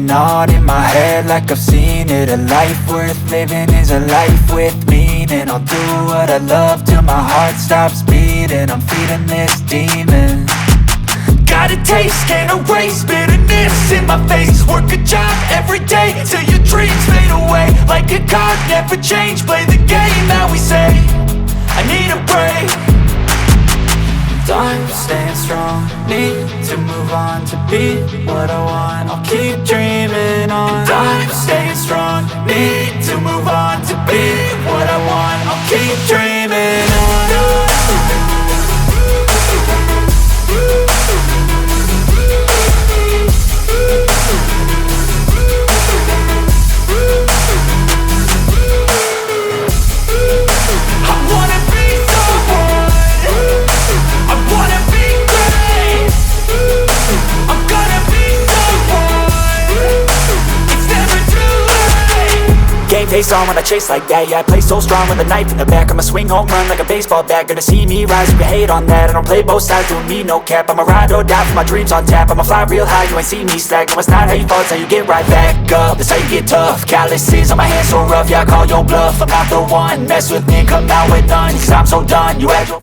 going on in my head like I've seen it. A life worth living is a life with meaning. I'll do what I love till my heart stops beating. I'm feeding this demon. Got a taste, can't erase bitterness in my face. Work a job every day till your dreams fade away. Like a card, never change, play the game that we say. I need a break. Time staying strong, need to move on to be what I want. I'll keep dreaming on. Time staying strong, need to move on to be what I want. I'll keep dreaming on. Face on when I chase like that, yeah, I play so strong with a knife in the back. I'ma swing home run like a baseball bat. Gonna see me rise, you can hate on that. I don't play both sides, doing me no cap. I'ma ride or die for my dreams on tap. I'ma fly real high, you ain't see me slack. No, it's not how you fall, it's how you get right back up. That's how you get tough. Calluses on my hands so rough, yeah, I call your bluff. I'm not the one, mess with me and come out with none. Cause I'm so done, you act